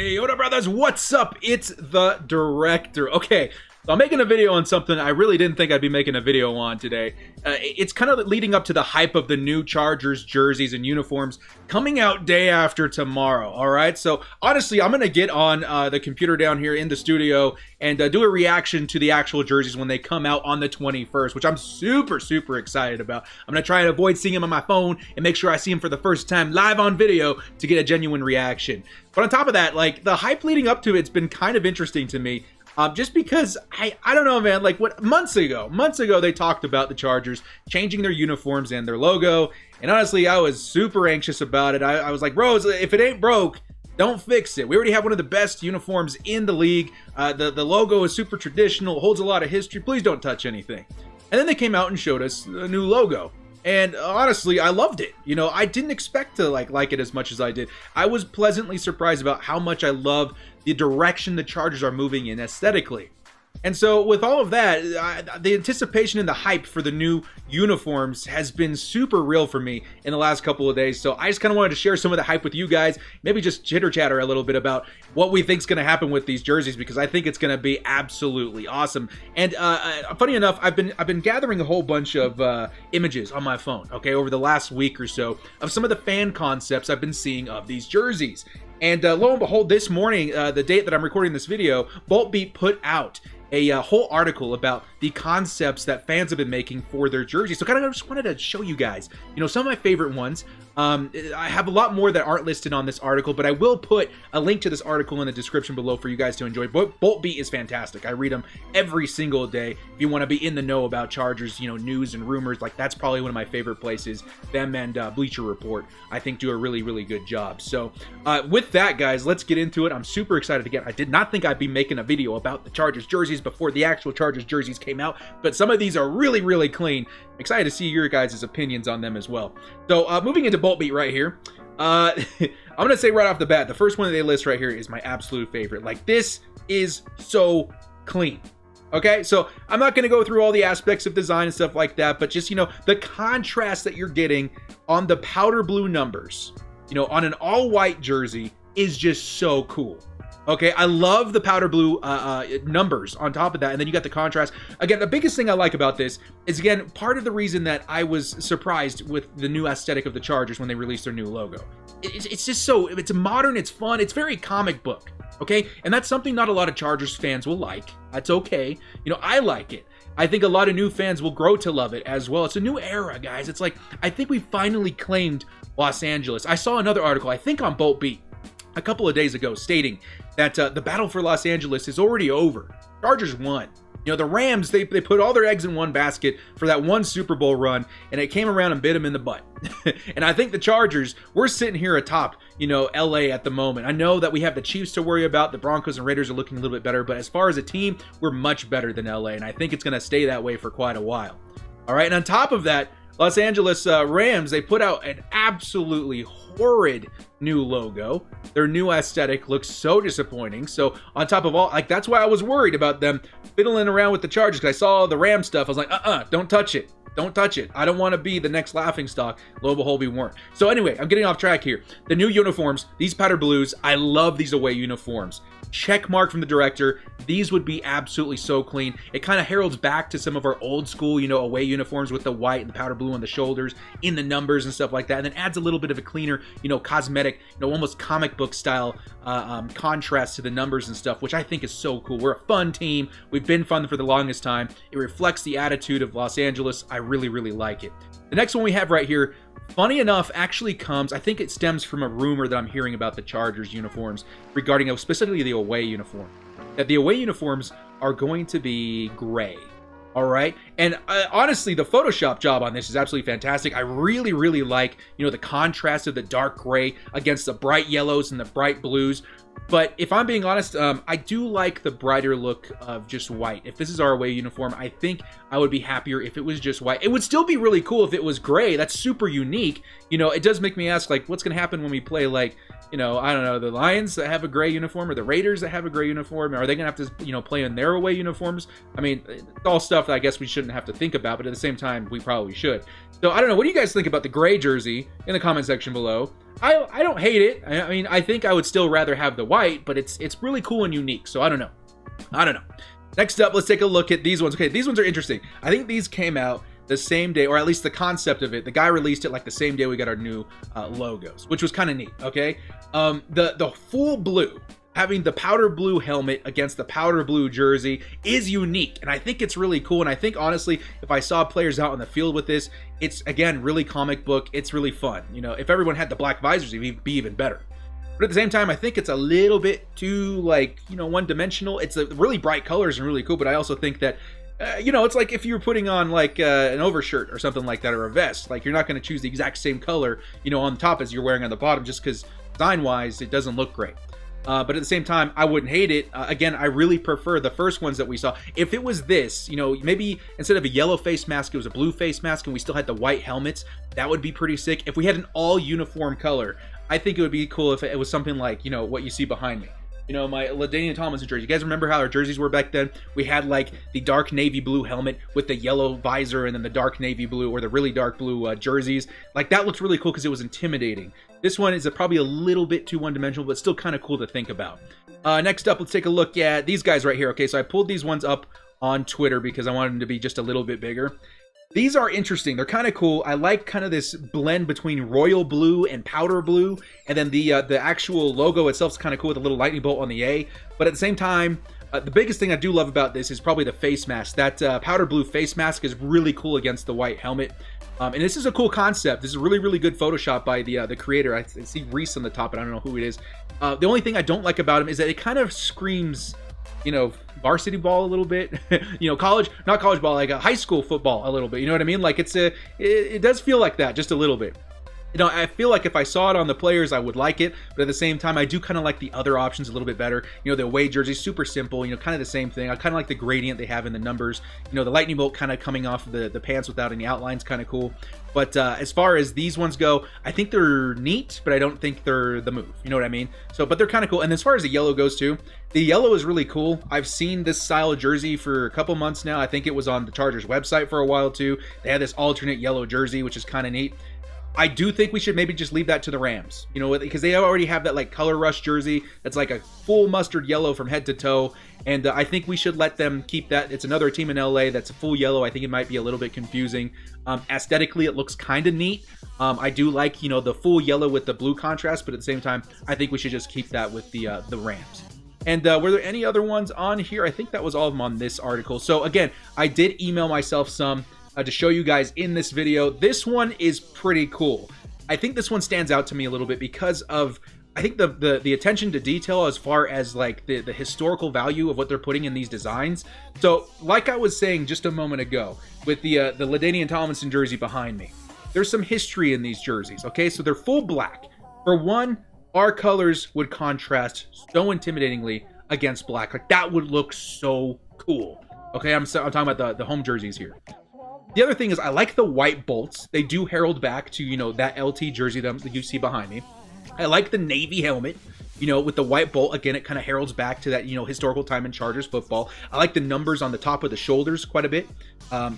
Hey, what up, brothers? What's up? It's the director. Okay, so I'm making a video on something I really didn't think I'd be making a video on today. It's kind of leading up to the hype of the new Chargers jerseys and uniforms coming out day after tomorrow, all right? So, honestly, I'm going to get on the computer down here in the studio and do a reaction to the actual jerseys when they come out on the 21st, which I'm super excited about. I'm going to try and avoid seeing them on my phone and make sure I see them for the first time live on video to get a genuine reaction. But on top of that, like, the hype leading up to it's been kind of interesting to me. Just because, I don't know, man, like months ago, they talked about the Chargers changing their uniforms and their logo. And honestly, I was super anxious about it. I was like, bro, if it ain't broke, don't fix it. We already have one of the best uniforms in the league. The logo is super traditional, holds a lot of history. Please don't touch anything. And then they came out and showed us a new logo. And honestly, I loved it. You know, I didn't expect to like it as much as I did. I was pleasantly surprised about how much I love the direction the Chargers are moving in aesthetically. And so with all of that, the anticipation and the hype for the new uniforms has been super real for me in the last couple of days. So I just kind of wanted to share some of the hype with you guys, maybe just chitter chatter a little bit about what we think is going to happen with these jerseys, because I think it's going to be absolutely awesome. And funny enough, I've been gathering a whole bunch of images on my phone, okay, over the last week or so of some of the fan concepts I've been seeing of these jerseys. And lo and behold, this morning, the date that I'm recording this video, Boltbeat put out a whole article about the concepts that fans have been making for their jerseys. So kind of just wanted to show you guys, you know, some of my favorite ones. I have a lot more that aren't listed on this article, but I will put a link to this article in the description below for you guys to enjoy. Boltbeat is fantastic. I read them every single day. If you want to be in the know about Chargers, you know, news and rumors, like that's probably one of my favorite places. Them and Bleacher Report, I think, do a really good job. So with that, guys, let's get into it. I'm super excited again. I did not think I'd be making a video about the Chargers jerseys before the actual Chargers jerseys came out, but some of these are really clean. I'm excited to see your guys' opinions on them as well. So moving into Boltbeat right here, I'm gonna say right off the bat, the first one that they list right here is my absolute favorite. Like, this is so clean. Okay, so I'm not gonna go through all the aspects of design and stuff like that, but just, you know, the contrast that you're getting on the powder blue numbers, you know, on an all-white jersey is just so cool. Okay, I love the powder blue numbers on top of that, and then you got the contrast. Again, the biggest thing I like about this is, again, part of the reason that I was surprised with the new aesthetic of the Chargers when they released their new logo. It's just so, it's modern, it's fun, it's very comic book, okay? And that's something not a lot of Chargers fans will like. That's okay. You know, I like it. I think a lot of new fans will grow to love it as well. It's a new era, guys. It's like, I think we finally claimed Los Angeles. I saw another article, I think on Boltbeat, a couple of days ago, stating that the battle for Los Angeles is already over. Chargers won. You know, the Rams, they put all their eggs in one basket for that one Super Bowl run, and it came around and bit them in the butt. And I think the Chargers, we're sitting here atop, you know, LA at the moment. I know that we have the Chiefs to worry about. The Broncos and Raiders are looking a little bit better, but as far as a team, we're much better than LA, and I think it's going to stay that way for quite a while. All right, and on top of that, Los Angeles Rams, they put out an absolutely horrid new logo. Their new aesthetic looks so disappointing. So on top of all, like, that's why I was worried about them fiddling around with the Chargers, because I saw the Ram stuff. I was like, don't touch it. Don't touch it. I don't want to be the next laughingstock. Lo and behold, we weren't. So anyway, I'm getting off track here. The new uniforms, these powder blues, I love these away uniforms. Check mark from the director. These would be absolutely so clean. It kind of heralds back to some of our old school, you know, away uniforms with the white and the powder blue on the shoulders, in the numbers and stuff like that, and then adds a little bit of a cleaner, you know, cosmetic, you know, almost comic book style contrast to the numbers and stuff, which I think is so cool. We're a fun team. We've been fun for the longest time. It reflects the attitude of Los Angeles. I really like it. The next one we have right here, funny enough, actually comes, I think it stems from a rumor that I'm hearing about the Chargers uniforms regarding specifically the away uniform. That the away uniforms are going to be gray. All right. And honestly, the Photoshop job on this is absolutely fantastic. I really like, you know, the contrast of the dark gray against the bright yellows and the bright blues. But if I'm being honest, I do like the brighter look of just white. If this is our away uniform, I think I would be happier if it was just white. It would still be really cool if it was gray. That's super unique. You know, it does make me ask, like, what's going to happen when we play, like, you know, I don't know, the Lions that have a gray uniform, or the Raiders that have a gray uniform? Are they going to have to, you know, play in their away uniforms? I mean, it's all stuff that I guess we shouldn't have to think about, but at the same time, we probably should. So I don't know. What do you guys think about the gray jersey in the comment section below? I don't hate it. I mean, I think I would still rather have the white, but it's really cool and unique. So I don't know. Next up, let's take a look at these ones. Okay, these ones are interesting. I think these came out the same day, or at least the concept of it. The guy released it like the same day we got our new logos, which was kind of neat. Okay, the full blue, having the powder blue helmet against the powder blue jersey is unique, and I think it's really cool. And I think honestly, if I saw players out on the field with this, it's again really comic book. It's really fun. You know, if everyone had the black visors, it'd be even better. But at the same time, I think it's a little bit too, like, you know, one-dimensional. It's a really bright colors and really cool, but I also think that you know, it's like if you were putting on like an overshirt or something like that, or a vest. Like, you're not going to choose the exact same color, you know, on top as you're wearing on the bottom, just because design-wise it doesn't look great. But at the same time, I wouldn't hate it. Again, I really prefer the first ones that we saw. If it was this, you know, maybe instead of a yellow face mask, it was a blue face mask, and we still had the white helmets, that would be pretty sick. If we had an all uniform color, I think it would be cool if it was something like, you know, what you see behind me. You know, my LaDainian Tomlinson jersey. You guys remember how our jerseys were back then? We had like the dark navy blue helmet with the yellow visor, and then the dark navy blue or the really dark blue jerseys. Like, that looks really cool because it was intimidating. This one is probably a little bit too one-dimensional, but still kind of cool to think about. Next up, let's take a look at these guys right here. Okay, so I pulled these ones up on Twitter because I wanted them to be just a little bit bigger. These are interesting. They're kind of cool. I like kind of this blend between royal blue and powder blue, and then the actual logo itself is kind of cool with a little lightning bolt on the A. But at the same time, the biggest thing I do love about this is probably the face mask. That powder blue face mask is really cool against the white helmet. And this is a cool concept. This is really, really good Photoshop by the creator. I see Reese on the top, but I don't know who it is. The only thing I don't like about him is that it kind of screams, you know, varsity ball a little bit. You know, not college ball, like a high school football a little bit. You know what I mean? Like, it does feel like that just a little bit. You know, I feel like if I saw it on the players, I would like it, but at the same time, I do kind of like the other options a little bit better. You know, the away jersey, super simple, you know, kind of the same thing. I kind of like the gradient they have in the numbers. You know, the lightning bolt kind of coming off the pants without any outlines, kind of cool. But as far as these ones go, I think they're neat, but I don't think they're the move. You know what I mean? So, but they're kind of cool. And as far as the yellow goes too, the yellow is really cool. I've seen this style of jersey for a couple months now. I think it was on the Chargers website for a while too. They had this alternate yellow jersey, which is kind of neat. I do think we should maybe just leave that to the Rams, you know, because they already have that like color rush jersey that's like a full mustard yellow from head to toe, and I think we should let them keep that. It's another team in LA that's a full yellow. I think it might be a little bit confusing. Aesthetically, it looks kind of neat. I do like, you know, the full yellow with the blue contrast, but at the same time, I think we should just keep that with the Rams. And were there any other ones on here? I think that was all of them on this article. So again, I did email myself some to show you guys in this video. This one is pretty cool. I think this one stands out to me a little bit because of, I think the attention to detail as far as like the historical value of what they're putting in these designs. So like I was saying just a moment ago with the LaDainian Tomlinson jersey behind me, there's some history in these jerseys. Okay, so they're full black. For one, our colors would contrast so intimidatingly against black. Like, that would look so cool. Okay, I'm talking about the home jerseys here. The other thing is I like the white bolts. They do herald back to, you know, that LT jersey that you see behind me. I like the navy helmet, you know, with the white bolt. Again, it kind of heralds back to that, you know, historical time in Chargers football. I like the numbers on the top of the shoulders quite a bit,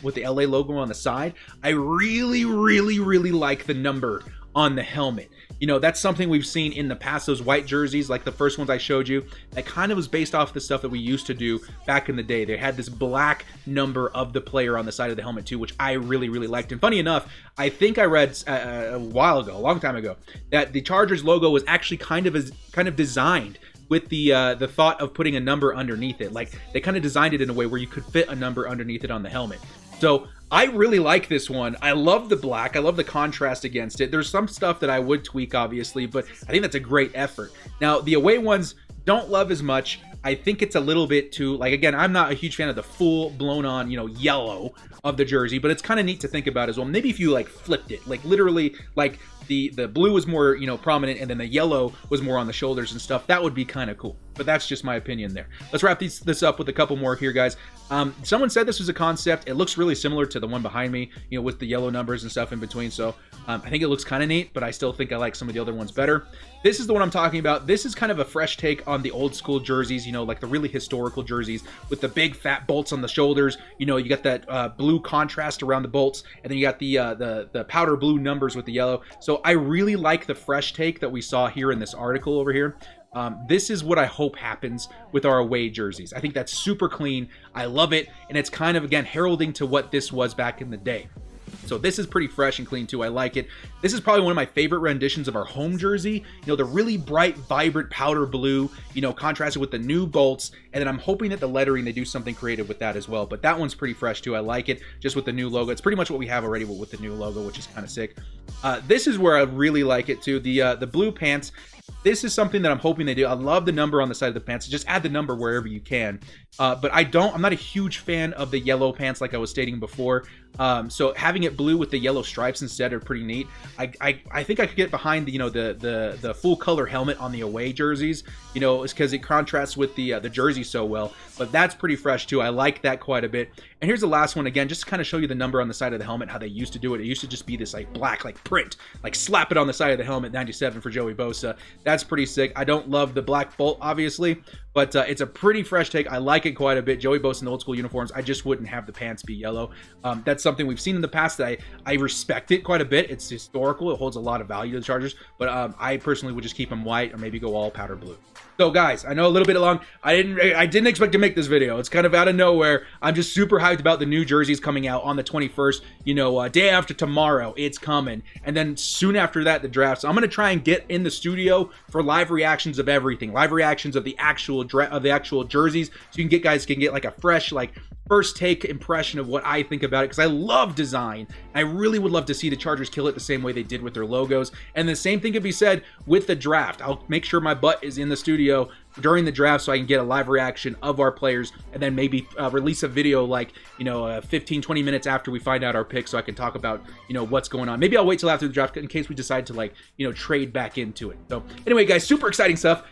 with the LA logo on the side. I really, really, really like the number on the helmet. You know, that's something we've seen in the past, those white jerseys, like the first ones I showed you, that kind of was based off the stuff that we used to do back in the day. They had this black number of the player on the side of the helmet too, which I really, really liked. And funny enough, I think I read a while ago, a long time ago, that the Chargers logo was actually kind of designed with the thought of putting a number underneath it. Like, they kind of designed it in a way where you could fit a number underneath it on the helmet. So I really like this one. I love the black. I love the contrast against it. There's some stuff that I would tweak, obviously, but I think that's a great effort. Now, the away ones don't love as much. I think it's a little bit too, like, again, I'm not a huge fan of the full blown on, you know, yellow of the jersey, but it's kind of neat to think about as well. Maybe if you like flipped it, like literally, like the blue was more, you know, prominent, and then the yellow was more on the shoulders and stuff, that would be kind of cool. but that's just my opinion there. Let's wrap this up with a couple more here, guys. Someone said this was a concept. It looks really similar to the one behind me, you know, with the yellow numbers and stuff in between. So I think it looks kind of neat, but I still think I like some of the other ones better. This is the one I'm talking about. This is kind of a fresh take on the old school jerseys, you know, like the really historical jerseys with the big fat bolts on the shoulders. You know, you got that blue contrast around the bolts, and then you got the powder blue numbers with the yellow. So I really like the fresh take that we saw here in this article over here. This is what I hope happens with our away jerseys. I think that's super clean. I love it, and it's kind of, again, heralding to what this was back in the day. So this is pretty fresh and clean too. I like it. This is probably one of my favorite renditions of our home jersey. You know, the really bright, vibrant powder blue, you know, contrasted with the new bolts. And then I'm hoping that the lettering, they do something creative with that as well. But that one's pretty fresh too. I like it, just with the new logo. It's pretty much what we have already with the new logo, which is kind of sick. This is where I really like it too. The blue pants. This is something that I'm hoping they do. I love the number on the side of the pants. Just add the number wherever you can. But I'm not a huge fan of the yellow pants like I was stating before. So having it blue with the yellow stripes instead are pretty neat. I think I could get behind the, you know, the full color helmet on the away jerseys, you know, it's because it contrasts with the jersey so well. But that's pretty fresh too. I like that quite a bit. And here's the last one again, just to kind of show you the number on the side of the helmet, how they used to do it. It used to just be this like black, like print, like slap it on the side of the helmet, 97 for Joey Bosa. That's pretty sick. I don't love the black bolt, obviously, but it's a pretty fresh take. I like it quite a bit. Joey Bosa in the old school uniforms, I just wouldn't have the pants be yellow. That's something we've seen in the past that I respect it quite a bit. It's historical. It holds a lot of value to the Chargers, but I personally would just keep them white or maybe go all powder blue. So guys, I know a little bit long. I didn't expect to make this video. It's kind of out of nowhere. I'm just super hyped about the new jerseys coming out on the 21st. You know, day after tomorrow, it's coming, and then soon after that, the draft. So I'm gonna try and get in the studio for live reactions of everything, live reactions of the actual jerseys, so you guys can get like a fresh, like, first take impression of what I think about it, because I love design. I really would love to see the Chargers kill it the same way they did with their logos. And the same thing could be said with the draft. I'll make sure my butt is in the studio during the draft so I can get a live reaction of our players, and then maybe release a video like, you know, 15-20 minutes after we find out our pick, so I can talk about, you know, what's going on. Maybe I'll wait till after the draft in case we decide to, like, you know, trade back into it. So anyway, guys, super exciting stuff.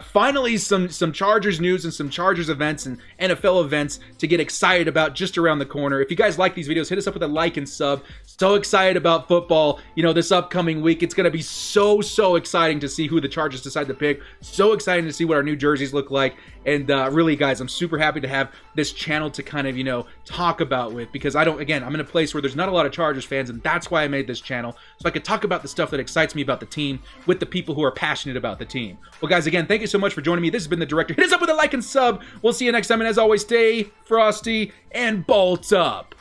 Finally, some Chargers news and some Chargers events and NFL events to get excited about just around the corner. If you guys like these videos, hit us up with a like and sub. So excited about football, you know, this upcoming week. It's going to be so exciting to see who the Chargers decide to pick. So exciting to see what our new jerseys look like. And really, guys, I'm super happy to have this channel to kind of, you know, talk about with, because I'm in a place where there's not a lot of Chargers fans, and that's why I made this channel, so I could talk about the stuff that excites me about the team with the people who are passionate about the team. Well, guys, again, thank you so much for joining me. This has been The Director. Hit us up with a like and sub. We'll see you next time, and as always, stay frosty and bolt up.